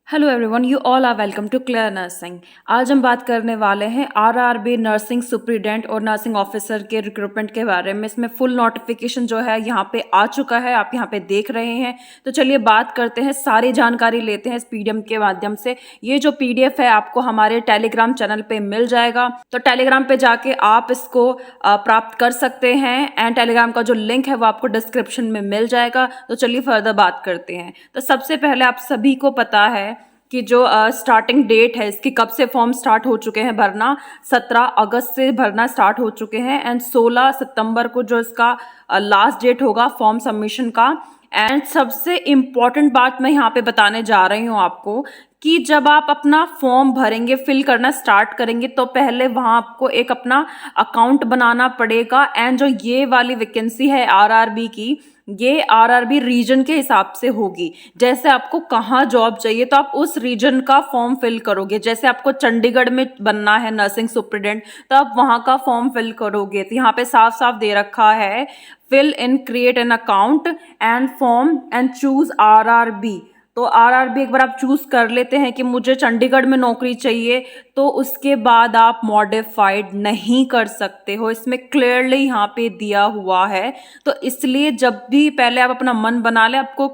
Hello everyone, you all are welcome to clear nursing. आज हम बात करने वाले हैं आरआरबी नर्सिंग सुपरिटेंडेंट और नर्सिंग ऑफिसर के रिक्रूटमेंट के बारे में। इसमें फुल नोटिफिकेशन जो है यहाँ पे आ चुका है, आप यहाँ पे देख रहे हैं। तो चलिए बात करते हैं, सारी जानकारी लेते हैं इस पीडीएफ के माध्यम से। ये जो पीडीएफ है आपको हमारे टेलीग्राम चैनल पे मिल जाएगा, तो टेलीग्राम पे जाके आप इसको प्राप्त कर सकते हैं एंड टेलीग्राम का जो लिंक है वो आपको डिस्क्रिप्शन में मिल जाएगा। तो चलिए फर्दर बात करते हैं। तो सबसे पहले आप सभी को पता है कि जो स्टार्टिंग डेट है इसकी, कब से फॉर्म स्टार्ट हो चुके हैं भरना। 17 अगस्त से भरना स्टार्ट हो चुके हैं एंड 16 सितंबर को जो इसका लास्ट डेट होगा फॉर्म सबमिशन का। एंड सबसे इम्पॉर्टेंट बात मैं यहाँ पे बताने जा रही हूँ आपको कि जब आप अपना फॉर्म भरेंगे, फिल करना स्टार्ट करेंगे, तो पहले वहाँ आपको एक अपना अकाउंट बनाना पड़ेगा। एंड जो ये वाली वैकेंसी है आरआरबी की, ये आरआरबी रीजन के हिसाब से होगी। जैसे आपको कहाँ जॉब चाहिए तो आप उस रीजन का फॉर्म फिल करोगे। जैसे आपको चंडीगढ़ में बनना है नर्सिंग सुपरिटेंडेंट, तो आप वहाँ का फॉर्म फिल करोगे। तो यहाँ पे साफ साफ दे रखा है, fill in create an account and form and choose RRB. तो आरआरबी एक बार आप चूज कर लेते हैं कि मुझे चंडीगढ़ में नौकरी चाहिए, तो उसके बाद आप मॉडिफाइड नहीं कर सकते हो। इसमें क्लियरली यहाँ पे दिया हुआ है। तो इसलिए जब भी पहले आप अपना मन बना ले आपको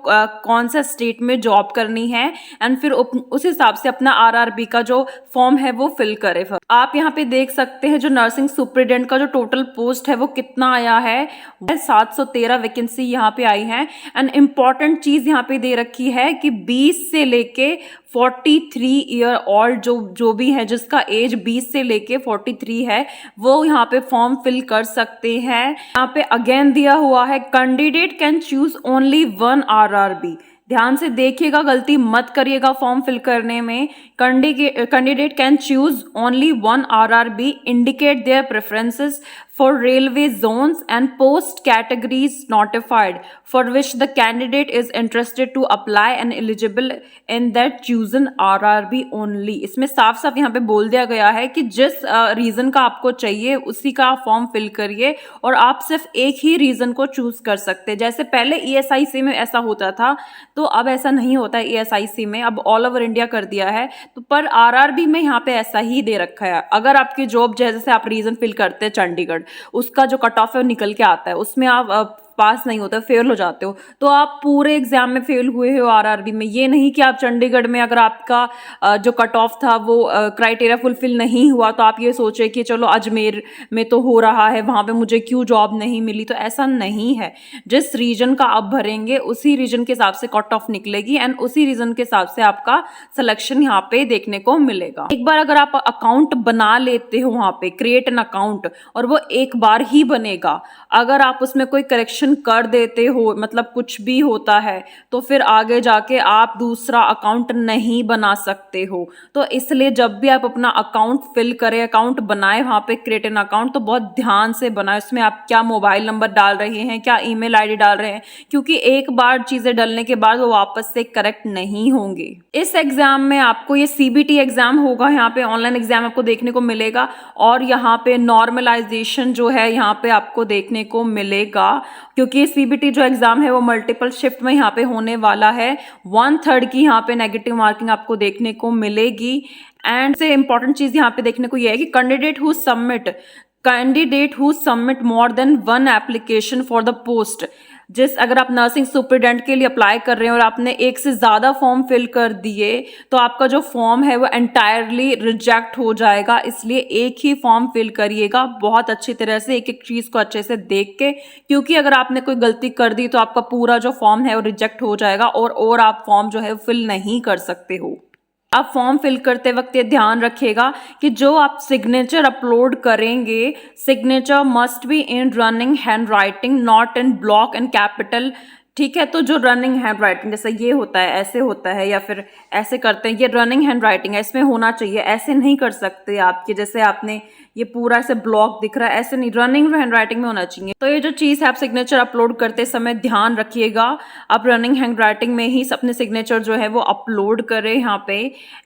कौन सा स्टेट में जॉब करनी है, एंड फिर उस हिसाब से अपना आरआरबी का जो फॉर्म है वो फिल करे। आप यहाँ पे देख सकते हैं जो नर्सिंग सुपरिटेंडेंट का जो टोटल पोस्ट है वो कितना आया है, 713 वैकेंसी यहाँ पे आई है। एंड इम्पॉर्टेंट चीज यहाँ पे दे रखी है कि 20 से लेके 43 ईयर ओल्ड जो भी है, जिसका एज 20 से लेके 43 है, वो यहाँ पे फॉर्म फिल कर सकते हैं। यहाँ पे अगेन दिया हुआ है, candidate can choose only one RRB. ध्यान से देखिएगा, गलती मत करिएगा फॉर्म फिल करने में। Candidate can choose only one RRB, indicate their preferences for railway zones and post categories notified for which the candidate is interested to apply and eligible in that chosen RRB only। इसमें साफ साफ यहाँ पे बोल दिया गया है कि जिस रीजन का आपको चाहिए उसी का आप फॉर्म फिल करिए, और आप सिर्फ एक ही रीजन को चूज कर सकते हैं। जैसे पहले ईएसआईसी में ऐसा होता था, तो अब ऐसा नहीं होता है ईएसआईसी में, अब ऑल ओवर इंडिया कर दिया है। तो पर आरआरबी में यहाँ पे ऐसा ही दे रखा है। अगर आपकी जॉब, जैसे आप रीजन फिल करते हैं चंडीगढ़, उसका जो कट ऑफ है निकल के आता है, उसमें आप पास नहीं होता, फेल हो जाते हो, तो आप पूरे एग्जाम में फेल हुए हो आरआरबी में। ये नहीं कि आप चंडीगढ़ में अगर आपका जो कट ऑफ था वो क्राइटेरिया फुलफिल नहीं हुआ तो आप ये सोचे कि चलो अजमेर में तो हो रहा है, वहां पे मुझे क्यों जॉब नहीं मिली। तो ऐसा नहीं है। जिस रीजन का आप भरेंगे उसी रीजन के हिसाब से कट ऑफ निकलेगी एंड उसी रीजन के हिसाब से आपका सिलेक्शन यहाँ पे देखने को मिलेगा। एक बार अगर आप अकाउंट बना लेते हो वहां पे, क्रिएट एन अकाउंट, और वो एक बार ही बनेगा। अगर आप उसमें कोई करेक्शन कर देते हो, मतलब कुछ भी होता है, तो फिर आगे जाके आप दूसरा अकाउंट नहीं बना सकते हो। तो इसलिए जब भी आप अपना अकाउंट फिल करें, अकाउंट बनाए वहां पे क्रिएट एन अकाउंट, तो बहुत ध्यान से बनाए। उसमें आप क्या मोबाइल नंबर डाल रहे हैं, क्या ईमेल आईडी डाल रहे हैं, क्योंकि एक बार चीजें डालने के बाद वो वापस से करेक्ट नहीं होंगे। इस एग्जाम में आपको, ये सीबीटी एग्जाम होगा, यहाँ पे ऑनलाइन एग्जाम आपको देखने को मिलेगा, और यहाँ पे नॉर्मलाइजेशन जो है यहाँ पे आपको देखने को मिलेगा, क्योंकि सीबीटी जो एग्जाम है वो मल्टीपल शिफ्ट में यहाँ पे होने वाला है। 1/3 की यहाँ पे नेगेटिव मार्किंग आपको देखने को मिलेगी। एंड से इंपॉर्टेंट चीज यहाँ पे देखने को ये है कि candidate who submit more than one application for the post. अगर आप नर्सिंग सुपरिटेंडेंट के लिए अप्लाई कर रहे हैं और आपने एक से ज्यादा फॉर्म फिल कर दिए, तो आपका जो फॉर्म है वो एंटायरली रिजेक्ट हो जाएगा। इसलिए एक ही फॉर्म फिल करिएगा बहुत अच्छी तरह से, एक एक चीज को अच्छे से देख के, क्योंकि अगर आपने कोई गलती कर दी तो आपका पूरा जो फॉर्म है वो रिजेक्ट हो जाएगा और आप फॉर्म जो है फिल नहीं कर सकते हो। आप फॉर्म फिल करते वक्त ये ध्यान रखिएगा कि जो आप सिग्नेचर अपलोड करेंगे, signature must be in running hand writing, not in block and capital. ठीक है, तो जो रनिंग हैंड राइटिंग, जैसे ये होता है, ऐसे होता है, या फिर ऐसे करते हैं, ये रनिंग हैंड राइटिंग है, इसमें होना चाहिए। ऐसे नहीं कर सकते आप कि जैसे आपने ये पूरा ऐसे ब्लॉक दिख रहा है, ऐसे नहीं, रनिंग हैंडराइटिंग में होना चाहिए। तो ये जो चीज़ है आप सिग्नेचर अपलोड करते समय ध्यान रखिएगा, आप रनिंग हैंडराइटिंग में ही अपने सिग्नेचर जो है वो अपलोड करें यहाँ पे।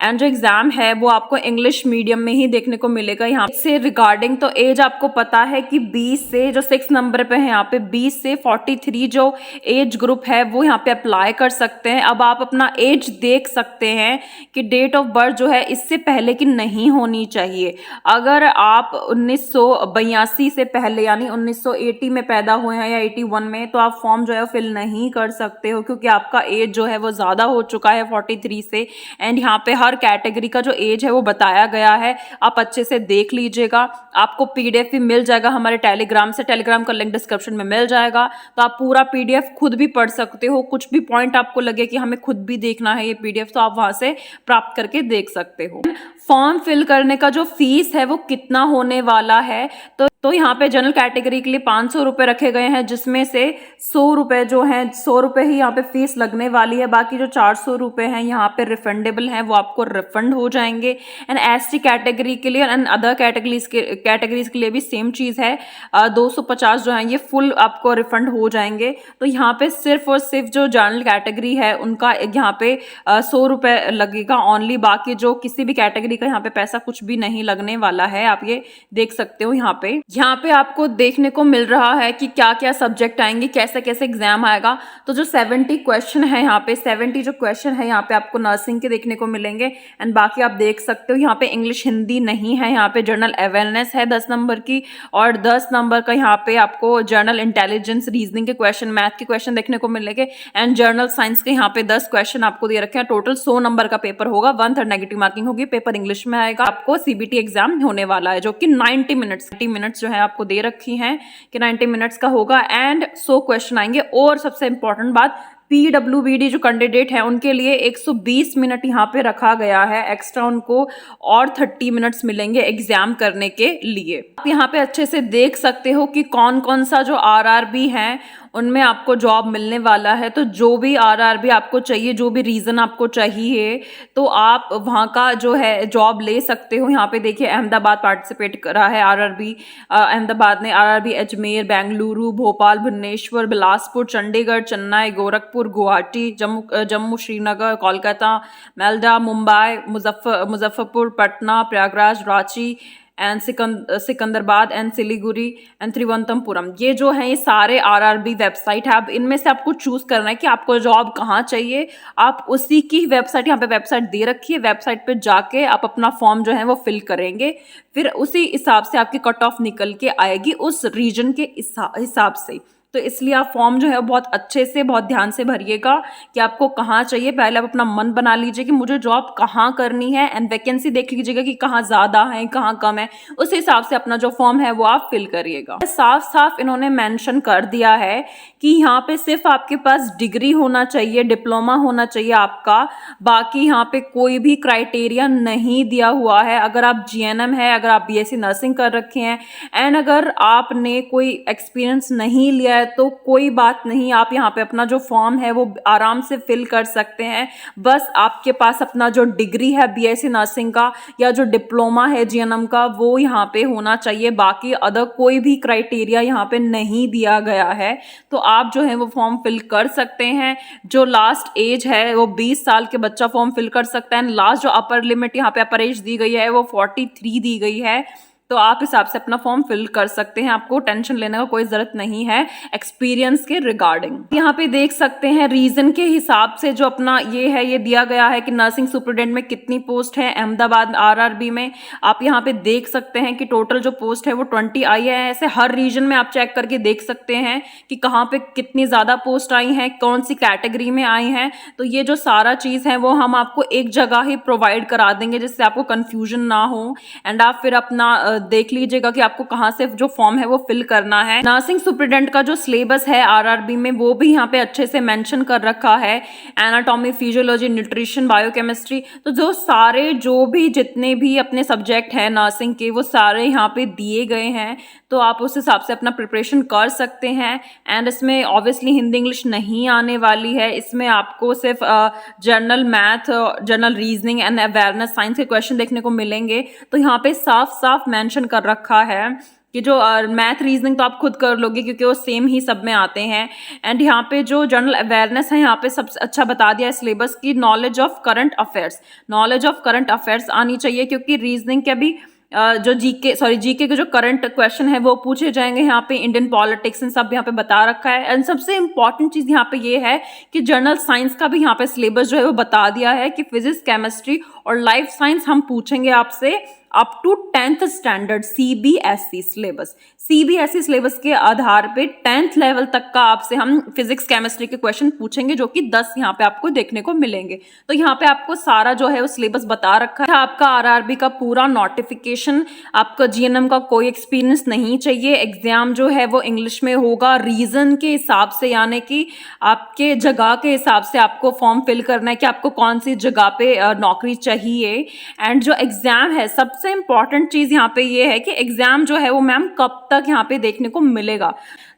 एंड जो एग्जाम है वो आपको इंग्लिश मीडियम में ही देखने को मिलेगा। यहाँ से रिगार्डिंग तो एज आपको पता है कि 20 से, जो 6 नंबर पे है यहाँ पे 20 से 43 जो एज ग्रुप है वो यहाँ पे अप्लाई कर सकते हैं। अब आप अपना एज देख सकते हैं कि डेट ऑफ बर्थ जो है इससे पहले की नहीं होनी चाहिए। अगर आप 1982 से पहले यानी 1980 में पैदा हुए हैं या 81 में, तो आप फॉर्म जो है फिल नहीं कर सकते हो, क्योंकि आपका एज जो है वो ज़्यादा हो चुका है 43 से। एंड यहाँ पे हर कैटेगरी का जो एज है वो बताया गया है, आप अच्छे से देख लीजिएगा। आपको पीडीएफ भी मिल जाएगा हमारे टेलीग्राम से, टेलीग्राम का लिंक डिस्क्रिप्शन में मिल जाएगा, तो आप पूरा पीडीएफ खुद भी पढ़ सकते हो। कुछ भी पॉइंट आपको लगे कि हमें खुद भी देखना है ये पीडीएफ, तो आप वहां से प्राप्त करके देख सकते हो। फॉर्म फिल करने का जो फीस है वो कितना होने वाला है, तो यहाँ पे जनरल कैटेगरी के लिए 500 रुपये रखे गए हैं, जिसमें से 100 रुपये जो हैं 100 रुपये ही यहाँ पे फीस लगने वाली है। बाकी जो 400 रुपये हैं यहाँ पे रिफंडेबल हैं, वो आपको रिफंड हो जाएंगे। एंड एसटी कैटेगरी के लिए एंड अदर कैटेगरीज के लिए भी सेम चीज़ है, 250 जो है ये फुल आपको रिफंड हो जाएंगे। तो यहाँ पे सिर्फ और सिर्फ जो जनरल कैटेगरी है उनका यहाँ पे 100 रुपये लगेगा ओनली। बाकी जो किसी भी कैटेगरी का यहाँ पे पैसा कुछ भी नहीं लगने वाला है, आप ये देख सकते हो। यहाँ पे आपको देखने को मिल रहा है कि क्या क्या सब्जेक्ट आएंगे, कैसे कैसे एग्जाम आएगा। तो जो 70 क्वेश्चन है यहाँ पे, 70 जो क्वेश्चन है यहाँ पे आपको नर्सिंग के देखने को मिलेंगे। एंड बाकी आप देख सकते हो यहाँ पे इंग्लिश हिंदी नहीं है, यहाँ पे जनरल अवेयरनेस है 10 नंबर की, और 10 नंबर का यहाँ पे आपको जनरल इंटेलिजेंस, रीजनिंग के क्वेश्चन, मैथ के क्वेश्चन देखने को मिलेंगे। एंड जनरल साइंस के यहाँ पे 10 क्वेश्चन आपको दे रखे हैं। टोटल 100 नंबर का पेपर होगा, 1/3 नेगेटिव मार्किंग होगी, पेपर इंग्लिश में आएगा। आपको सीबीटी एग्जाम होने वाला है जो कि 90 मिनट्स जो है आपको दे रखी हैं कि 90 मिनट्स का होगा। एंड 100 क्वेश्चन आएंगे। और सबसे इंपॉर्टेंट बात, पीडब्ल्यूबीडी जो कैंडिडेट है उनके लिए 120 मिनट यहाँ पे रखा गया है एक्स्ट्रा, उनको और 30 मिनट्स मिलेंगे एग्जाम करने के लिए। आप यहाँ पे अच्छे से देख सकते हो कि कौन कौन सा जो आरआरबी हैं उनमें आपको जॉब मिलने वाला है। तो जो भी आरआरबी आपको चाहिए, जो भी रीजन आपको चाहिए, तो आप वहाँ का जो है जॉब ले सकते हो। यहाँ पे देखिए अहमदाबाद पार्टिसिपेट करा है आरआरबी, अहमदाबाद ने, RRB Ajmer, Bengaluru, Bhopal, Bhubaneswar, Bilaspur, Chandigarh, Chennai, Gorakhpur, Guwahati, Jammu, Srinagar, Kolkata, Malda, Mumbai, Muzaffarpur, Patna, Prayagraj, Ranchi and Secunderabad and Siliguri and Thiruvananthapuram. ये जो है ये सारे आरआरबी वेबसाइट है। अब इनमें से आपको चूज करना है कि आपको जॉब कहाँ चाहिए। आप उसी की वेबसाइट, यहाँ पे वेबसाइट दे रखी है, वेबसाइट पे जाके आप अपना फॉर्म जो है वो फिल करेंगे, फिर उसी हिसाब से आपकी कट ऑफ निकल के आएगी उस रीजन के हिसाब से। तो इसलिए आप फॉर्म जो है बहुत अच्छे से, बहुत ध्यान से भरिएगा कि आपको कहाँ चाहिए। पहले आप अपना मन बना लीजिए कि मुझे जॉब कहाँ करनी है, एंड वैकेंसी देख लीजिएगा कि कहाँ ज़्यादा है कहाँ कम है, उस हिसाब से अपना जो फॉर्म है वो आप फिल करिएगा। साफ साफ इन्होंने मेंशन कर दिया है कि यहाँ पे सिर्फ आपके पास डिग्री होना चाहिए, डिप्लोमा होना चाहिए आपका, बाकी यहाँ पे कोई भी क्राइटेरिया नहीं दिया हुआ है। अगर आप जीएनएम है, अगर आप बीएससी नर्सिंग कर रखे हैं, एंड अगर आपने कोई एक्सपीरियंस नहीं लिया है तो कोई बात नहीं, आप यहाँ पे अपना जो फॉर्म है वो आराम से फिल कर सकते हैं। बस आपके पास अपना जो डिग्री है बीएससी नर्सिंग का या जो डिप्लोमा है जीएनएम का वो यहाँ पे होना चाहिए। बाकी अदर कोई भी क्राइटेरिया यहाँ पे नहीं दिया गया है, तो आप जो है वो फॉर्म फिल कर सकते हैं। जो लास्ट एज है वो 20 साल के बच्चा फॉर्म फिल कर सकता है। लास्ट जो अपर लिमिट यहाँ पे अपर एज दी गई है वो 43 दी गई है। तो आप हिसाब से अपना फॉर्म फिल कर सकते हैं, आपको टेंशन लेने का कोई जरूरत नहीं है एक्सपीरियंस के रिगार्डिंग। यहाँ पे देख सकते हैं रीजन के हिसाब से जो अपना ये है, ये दिया गया है कि नर्सिंग सुपरिटेंडेंट में कितनी पोस्ट है अहमदाबाद आरआरबी में। आप यहाँ पे देख सकते हैं कि टोटल जो पोस्ट है वो 20 आई है। ऐसे हर रीजन में आप चेक करके देख सकते हैं कि कहाँ पे कितनी ज्यादा पोस्ट आई हैं, कौन सी कैटेगरी में आई हैं। तो ये जो सारा चीज है वो हम आपको एक जगह ही प्रोवाइड करा देंगे, जिससे आपको कंफ्यूजन ना हो, एंड आप फिर अपना देख लीजिएगा कि आपको कहाँ से जो फॉर्म है वो फिल करना है। नर्सिंग सुपरिटेंडेंट का जो सिलेबस है आरआरबी में वो भी यहाँ पे अच्छे से मेंशन कर रखा है, एनाटॉमी, फिजियोलॉजी, न्यूट्रिशन, बायोकेमिस्ट्री। तो जो सारे जो भी जितने भी अपने सब्जेक्ट हैं नर्सिंग के वो सारे यहाँ पे दिए गए हैं, तो आप उस हिसाब से अपना प्रिपरेशन कर सकते हैं। एंड इसमें ऑब्वियसली हिंदी इंग्लिश नहीं आने वाली है, इसमें आपको सिर्फ general math, general reasoning and awareness science के क्वेश्चन देखने को मिलेंगे। तो यहाँ पे साफ साफ मेंशन कर रखा है कि जो मैथ रीजनिंग तो आप खुद कर लोगे क्योंकि वो सेम ही सब में आते हैं। एंड यहाँ पे जो जनरल अवेयरनेस है यहाँ पे सबसे अच्छा बता दिया है सिलेबस की, knowledge of current affairs, knowledge of current affairs आनी चाहिए क्योंकि रीजनिंग के भी जो जीके के जो करंट क्वेश्चन है वो पूछे जाएंगे। यहाँ पे इंडियन पॉलिटिक्स इन सब यहाँ पे बता रखा है। एंड सबसे इंपॉर्टेंट चीज यहाँ पे ये है कि जनरल साइंस का भी यहाँ पे सिलेबस जो है वो बता दिया है कि फिजिक्स, केमिस्ट्री और लाइफ साइंस हम पूछेंगे आपसे up to 10th standard CBSE syllabus. CBSE syllabus के आधार पे 10th लेवल तक का आपसे हम फिजिक्स, केमिस्ट्री के क्वेश्चन पूछेंगे जो कि 10 यहाँ पे आपको देखने को मिलेंगे। तो यहाँ पे आपको सारा जो है वो सिलेबस बता रखा है। आपका आरआरबी का पूरा नोटिफिकेशन, आपका जीएनएम का कोई एक्सपीरियंस नहीं चाहिए। एग्जाम जो है वो इंग्लिश में होगा रीजन के हिसाब से, यानी कि आपके जगह के हिसाब से आपको फॉर्म फिल करना है कि आपको कौन सी जगह पे नौकरी चाहिए। एंड जो एग्जाम है, सबसे इंपॉर्टेंट चीज यहाँ पे ये है कि एग्जाम जो है वो मैम कब तक यहाँ पे देखने को मिलेगा।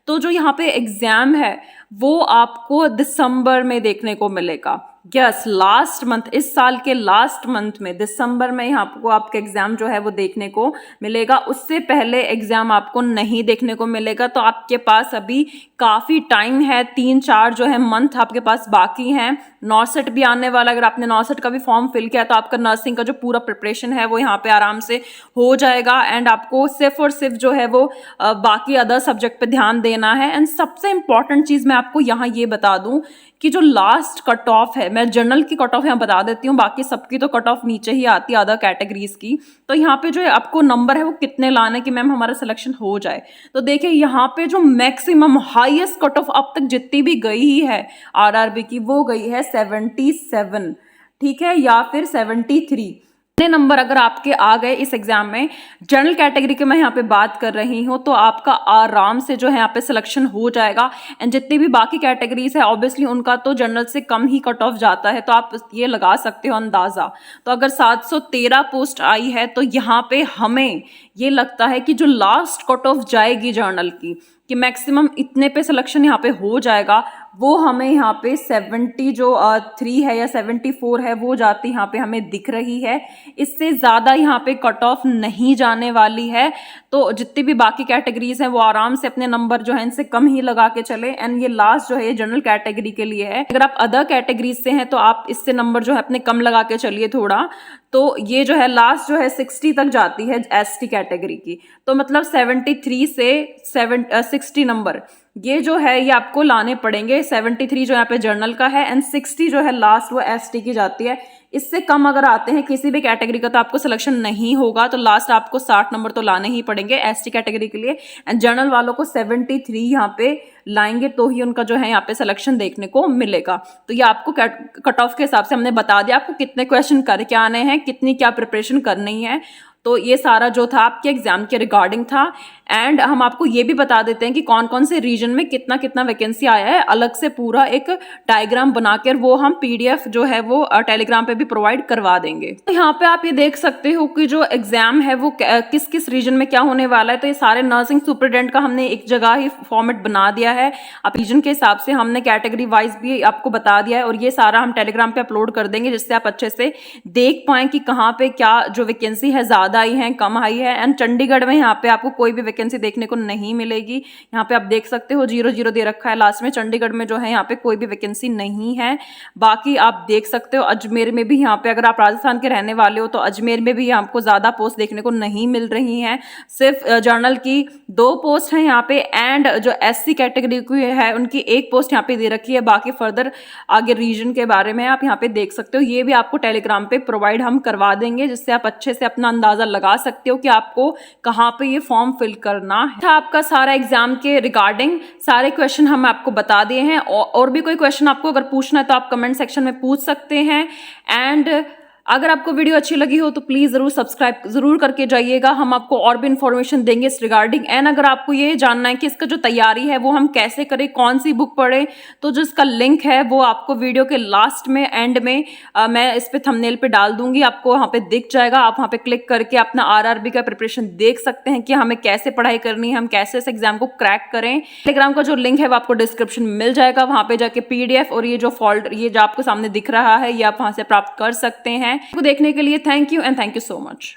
तो जो यहाँ पे एग्जाम है वो आपको दिसंबर में देखने को मिलेगा। यस, लास्ट मंथ, इस साल के लास्ट मंथ में दिसंबर में यहाँ आपको आपका एग्जाम जो है वो देखने को मिलेगा। उससे पहले एग्जाम आपको नहीं देखने को मिलेगा। तो आपके पास अभी काफी टाइम है, 3-4 जो है मंथ आपके पास बाकी हैं। नॉर्सेट भी आने वाला, अगर आपने नॉर्सेट का भी फॉर्म फिल किया तो आपका नर्सिंग का जो पूरा प्रिपरेशन है वो यहाँ पे आराम से हो जाएगा। एंड आपको सिर्फ और सिर्फ जो है वो बाकी अदर सब्जेक्ट पे ध्यान देना है। एंड सबसे इंपॉर्टेंट चीज मैं आपको यहाँ ये बता दूं कि जो लास्ट कट ऑफ है, मैं जनरल की कट ऑफ यहाँ बता देती हूँ, बाकी सबकी तो कट ऑफ नीचे ही आती है अदर कैटेगरीज की। तो यहाँ पे जो है आपको नंबर है वो कितने लाने कि मैम हमारा सिलेक्शन हो जाए। तो देखिए यहाँ पे जो मैक्सिमम हाईएस्ट कट ऑफ अब तक जितनी भी गई ही है आरआरबी की, वो गई है 77, ठीक है, या फिर 73 नंबर अगर आपके आ गए इस एग्जाम में। जनरल कैटेगरी के मैं यहाँ पे बात कर रही हूँ, तो आपका आराम से जो है यहाँ पे सिलेक्शन हो जाएगा। एंड जितनी भी बाकी कैटेगरीज है ऑब्वियसली उनका तो जनरल से कम ही कट ऑफ जाता है, तो आप ये लगा सकते हो अंदाजा। तो अगर 713 पोस्ट आई है तो यहाँ पे हमें ये लगता है कि जो लास्ट कट ऑफ जाएगी जर्नल की, कि मैक्सिमम इतने पे सिलेक्शन यहाँ पे हो जाएगा, वो हमें यहाँ पे 73 है या 74 है वो जाती यहाँ पे हमें दिख रही है। इससे ज़्यादा यहाँ पे कट ऑफ नहीं जाने वाली है। तो जितनी भी बाकी कैटेगरीज हैं वो आराम से अपने नंबर जो है इनसे कम ही लगा के चले। एंड ये लास्ट जो है ये जनरल कैटेगरी के लिए है। अगर आप अदर कैटेगरीज से हैं तो आप इससे नंबर जो है अपने कम लगा के चलिए थोड़ा। तो ये जो है लास्ट जो है 60 तक जाती है एसटी कैटेगरी की। तो मतलब 73 से 60 नंबर ये जो है ये आपको लाने पड़ेंगे। 73 जो यहाँ पे जर्नल का है एंड 60 जो है लास्ट वो एसटी की जाती है। इससे कम अगर आते हैं किसी भी कैटेगरी का तो आपको सिलेक्शन नहीं होगा। तो लास्ट आपको 60 नंबर तो लाने ही पड़ेंगे एसटी कैटेगरी के लिए। एंड जनरल वालों को 73 यहाँ पे लाएंगे तो ही उनका जो है यहाँ पे सिलेक्शन देखने को मिलेगा। तो ये आपको कट ऑफ के हिसाब से हमने बता दिया आपको कितने क्वेश्चन करके आने हैं, कितनी क्या प्रिपरेशन करनी है। तो ये सारा जो था आपके एग्जाम के रिगार्डिंग था। एंड हम आपको ये भी बता देते हैं कि कौन कौन से रीजन में कितना कितना वैकेंसी आया है, अलग से पूरा एक डायग्राम बनाकर वो हम पीडीएफ जो है वो टेलीग्राम पे भी प्रोवाइड करवा देंगे। तो यहाँ पे आप ये देख सकते हो कि जो एग्जाम है वो किस किस रीजन में क्या होने वाला है। तो ये सारे नर्सिंग सुपरिटेंडेंट का हमने एक जगह ही फॉर्मेट बना दिया है। अब रीजन के हिसाब से हमने कैटेगरी वाइज भी आपको बता दिया है और ये सारा हम टेलीग्राम पे अपलोड कर देंगे जिससे आप अच्छे से देख पाएं कि कहाँ पे क्या जो वैकेंसी है ज्यादा आई है, कम आई है। एंड चंडीगढ़ में यहाँ पे आपको कोई भी वैकेंसी देखने को नहीं मिलेगी। यहाँ पे आप देख सकते हो 0-0 दे रखा है लास्ट में। चंडीगढ़ में जो है यहाँ पे कोई भी वैकेंसी नहीं है। बाकी आप देख सकते हो अजमेर में भी, यहाँ पे अगर आप राजस्थान के रहने वाले हो तो अजमेर में भी आपको ज्यादा पोस्ट देखने को नहीं मिल रही हैं। सिर्फ जर्नल की 2 पोस्ट है यहाँ पे एंड जो एससी कैटेगरी की है उनकी 1 पोस्ट यहाँ पे दे रखी है। बाकी फर्दर आगे रीजन के बारे में आप यहाँ पे देख सकते हो। ये भी आपको टेलीग्राम पे प्रोवाइड हम करवा देंगे जिससे आप अच्छे से अपना अंदाजा लगा सकते हो कि आपको कहाँ पे ये फॉर्म फिल करना है। आपका सारा एग्जाम के रिगार्डिंग सारे क्वेश्चन हम आपको बता दिए हैं। और भी कोई क्वेश्चन आपको अगर पूछना है तो आप कमेंट सेक्शन में पूछ सकते हैं। एंड अगर आपको वीडियो अच्छी लगी हो तो प्लीज जरूर सब्सक्राइब जरूर करके जाइएगा। हम आपको और भी इन्फॉर्मेशन देंगे इस रिगार्डिंग। एंड अगर आपको ये जानना है कि इसका जो तैयारी है वो हम कैसे करें, कौन सी बुक पढ़ें, तो जो इसका लिंक है वो आपको वीडियो के लास्ट में एंड में मैं इस पे थंबनेल पे डाल दूंगी, आपको वहाँ पे दिख जाएगा। आप वहाँ पे क्लिक करके अपना आरआरबी का प्रिपरेशन देख सकते हैं कि हमें कैसे पढ़ाई करनी है, हम कैसे इस एग्जाम को क्रैक करें। टेलीग्राम का जो लिंक है वो आपको डिस्क्रिप्शन में मिल जाएगा। वहाँ पे जाके पीडीएफ और ये जो आपको सामने दिख रहा है ये आप वहाँ से प्राप्त कर सकते हैं। देखने के लिए thank you and thank you so much.